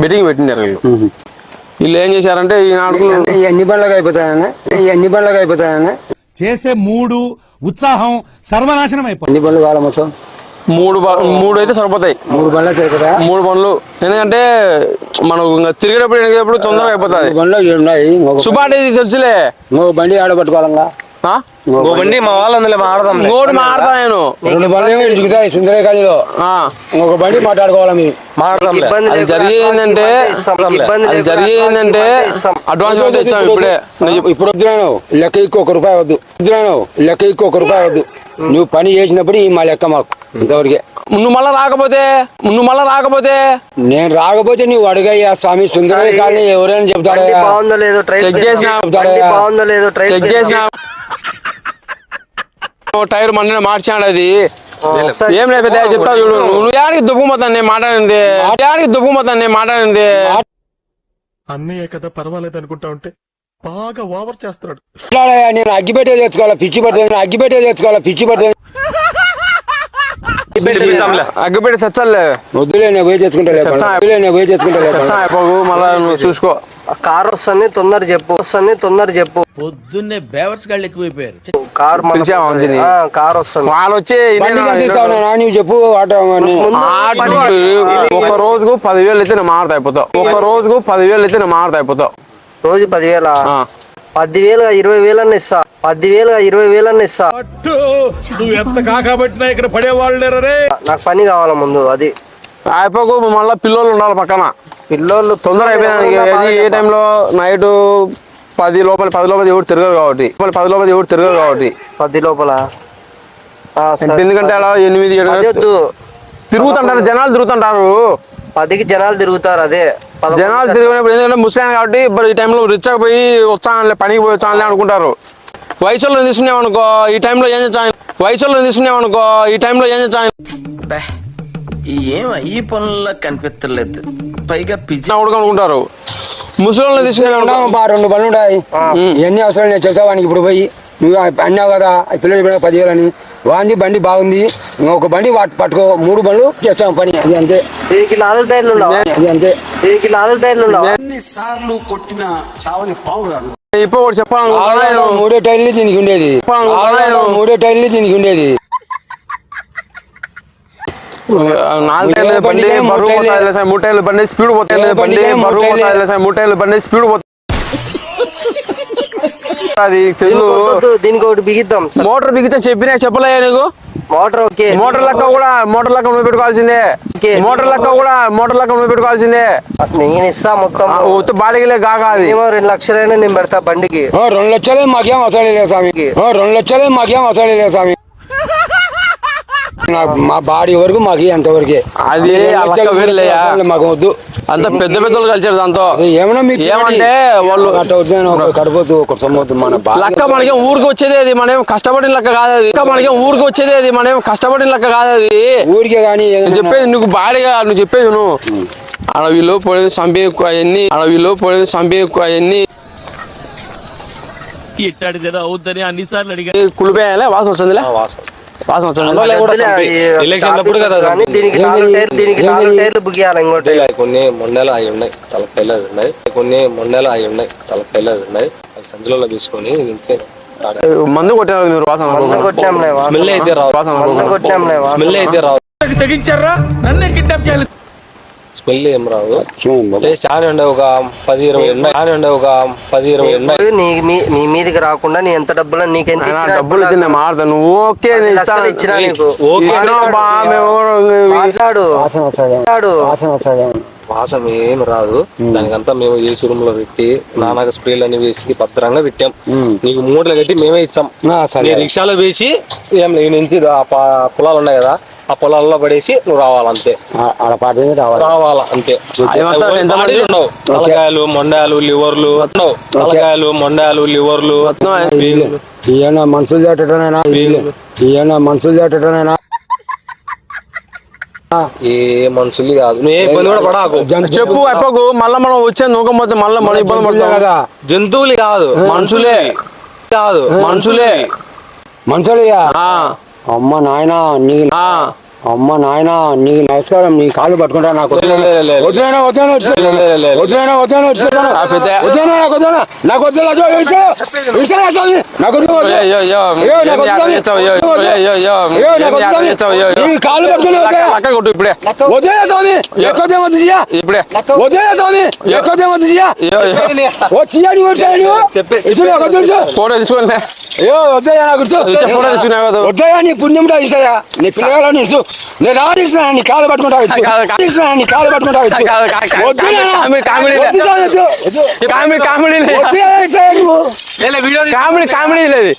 Betting పెట్టినారు వీళ్ళు ఏం చేశారంటే ఈ నాటకులు ఎన్ని బండ్లకు అయిపోతాయని చేసే ఉత్సాహం సర్వనాశనం అయిపోతుంది. ఎన్ని బండ్లు కావాలి మొత్తం? మూడు అయితే సరిపోతాయి. 3 బండ్లు సరిపోతాయా? 3 బండ్లు. ఎందుకంటే మనం తిరిగేటప్పుడు తొందరగా అయిపోతుంది. బండ్లు ఉన్నాయి. సుబాటి తెలుసులే. బండి ఆడ పట్టుకోవాలంగా. బండి మా వాళ్ళందులో మాడదాం. ఇంకోటి మాడతా నేను 2 బండ్లు ఇరుగుతాయి సుందరకాళిలో. ఒక బండి మాట్లాడుకోవాలి మీరు. అది జరిగిందంటే అడ్వాన్స్ ఇచ్చాము ఇప్పుడే. ఇప్పుడు వద్దురాను లెక్క ఎక్కువ £1 వద్దు. నువ్వు పని చేసినప్పుడు మా లెక్క మాకు ఇంతవరకే. నువ్వు మళ్ళా రాకపోతే నేను రాకపోతే నువ్వు అడుగయ్యా స్వామి. సుందరకాళి ఎవరైనా చెప్తారా? చెక్ చేసినా టైర్ మొన్న మార్చాడు. అది ఏం లేదు పెద్ద చెప్తా చూడు. నువ్వు యాడికి దుఃఖపోతాను నేను మాట్లాడింది. అన్నయ్య కదా పర్వాలేదు అనుకుంటా ఉంటే బాగా ఓవర్ చేస్తున్నాడు. నేను అగ్గిపెట్టే తెచ్చుకోవాలి, పిచ్చి పడుతుంది. అగ్గిపెట్టి తెచ్చాలే. వద్దులే నేను పోయి తెచ్చుకుంటా. మళ్ళా నువ్వు చూసుకో. కార్ వస్తుంది తొందర చెప్పు. పొద్దున్నే బేవర్స్ గాళ్ళు ఎక్కువైపోయారు. కార్ వస్తుంది. వాళ్ళు వచ్చి నువ్వు చెప్పు. ఒక రోజుకు 10,000 అయితే నేను మారుతా అయిపోతావు. రోజు 10,000 10,000 20,000 ఇస్తా. 20,000 ఇస్తా. నువ్వు ఎంత కాకబట్టినా ఇక్కడ పడేవాళ్ళు లేరే. నాకు పని కావాల ముందు. అది అయిపోకు మళ్ళీ పిల్లోళ్ళు ఉండాలి పక్కన. పిల్లోళ్ళు తొందర అయిపోయినానికి. ఏ టైంలో నైట్ 10 లోపల ఎవరు తిరగరు కాబట్టి 10 లోపల. ఎందుకంటే అలా 8-7 తిరుగుతుంటారు జనాలు. 10కి జనాలు తిరుగుతారు. అదే జనాలు తిరిగినప్పుడు ఎందుకంటే ముస్లిం కాబట్టి ఈ టైంలో రిచ్ పోయి వచ్చానులే, పనికి పోయి వచ్చానులే అనుకుంటారు. వయసులో తీసుకునేవనుకో ఈ టైంలో ఏం చేస్తాను. ఈ పనుల్లో కనిపించలేదు. పైగా పిచ్చి అనుకుంటారు. ముసలి తీసుకునే 2 బండ్లు ఉంటాయి. ఎన్ని అవసరం నేను చెప్తావానికి. ఇప్పుడు పోయి నువ్వు అన్నావు కదా పిల్లలు 10,000 అని. వాంది బండి బాగుంది, ఒక బండి పట్టుకో. 3 బండ్లు చేస్తాం పని. అది అంతే. 4 టైర్లు సార్లు కొట్టిన చావని పావురాలు. ఇప్పుడు చెప్పాను 3 టైర్లు దీనికి ఉండేది. 3 టైర్లు దీనికి ఉండేది. 4 టైర్ల బండి బరువు 3 టైర్ల బండి స్పీడ్ పోతుంది. 3 టైర్ల బండి స్పీడ్ పోతుంది. దీనికి ఒకటి బిగిద్దాం. మోటార్ బిగితే చెప్పలే నీకు. Motor okay. మోటార్ లెక్క నువ్వు పెట్టుకోవాల్సిందే. నేను ఇస్తా మొత్తం. బాలికలే కాక అది 2 లక్షలైనా నేను పెడతా బండికి. 2 లక్షలే మాకేం అవసరం లేదు స్వామి. మా బాడీ వరకు మాకు అంతవరకే. అది మాకు వద్దు. అంత పెద్ద పెద్దలు కలిసారు దాంతో. ఏమన్నా మీకు ఏమంటే వాళ్ళు కడపోతు ఒక సొమ్మవుతుంది. మన లెక్క మనకి ఊరికి వచ్చేది అది. మనం కష్టపడిన లెక్క కాదు అది. ఊరికే కానీ చెప్పేది నువ్వు భారీగా నువ్వు చెప్పేది నువ్వు. అడవిలో పోయేది చంపే అవన్నీ ఇట్టాడిదేదో అవుద్దని అన్నిసార్లు అడిగా. కులిపోయాలే వాసన వచ్చిందిలే. దీనికి 4 టైర్లు బుక్ చేయాలి. ఇంకోటి కొన్ని మొండలు అవి ఉన్నాయి, తలకాయలు ఉన్నాయి. సంచులలో తీసుకొని మందు కొట్టారు మీరు. స్మెల్ అయితే రావు. తెగించారా? నన్నే కిడ్నాప్ చేయాలి. స్మెల్ ఏం రావు. చాలా ఉండే ఒక 10-20 ఉన్నాయి. నీ మీదకి రాకుండా నీ ఎంత డబ్బులు నీకెంత డబ్బులు ఇచ్చింది మారుతా. నువ్వు ఓకే ఇచ్చినా నీకు వాసన ఏం రాదు. దానికంతా మేము ఏసీ రూమ్ లో పెట్టి నానాక స్ప్రేలు అన్ని వేసి భద్రంగా పెట్టాం. నీకు 3 కట్టి మేమే ఇచ్చాం. రిక్షాలో వేసి నుంచి పొలాలు ఉన్నాయి కదా, ఆ పొలాల్లో పడేసి నువ్వు రావాలంతే. రావాలంతే. తలకాయలు మొండాలు లివర్లు మనుషులు దాటనేనా ఏ మనుషులు కాదు. నువ్వు ఏ ఇబ్బంది కూడా పడాకు. చెప్పు అయిపోకు. మళ్ళీ మనం వచ్చే నూకపోతే మళ్ళీ మనం ఇబ్బంది పడతాం కదా. జంతువులు కాదు, మనుషులే. మనుషులే. అమ్మ నాయన అమ్మ నాయన నీకు నమస్కారం, నీ కాళ్ళు పట్టుకుంటా. నాకు లే, లే, లే, లే. వద్దునైనా వద్దాను లే, లే, లే. వద్దునైనా వద్దాను ఆ పెద్ద. వద్దాను నాకు వద్దాను నాకు వద్దు నాకు వద్దు అయ్యో, అయ్యో, ఏమి ఆదరించావు? అయ్యో, అయ్యో, అయ్యో, ఏమి ఆదరించావు? అయ్యో, అయ్యో. నీ కాళ్ళు పట్టుకుని లక్క కొట్టు ఇప్పుడే, వద్దే స్వామి ఎక్కువ తీయా ఇప్పుడే. వద్దే స్వామి ఎక్కువ తీయా అయ్యో, అయ్యో. ఓ తీయని తెలుసు ఫోటో తీసుకున్నా, అయ్యో వద్దయ్యా నాకు ఫోటో తీసుకున్నావు కదా. వద్దయ్యా నీ పుణ్యం ఇస్తాయా నీ పిల్లగాలని తెలుసు నేను రాడిస్తున్నా నీ కాలు పట్టుకుంటావు నీ కాలు పట్టుకుంటావు కామెడీ కామెడీ లేదు, వద్దు వీడియో కామెడీ లేదు.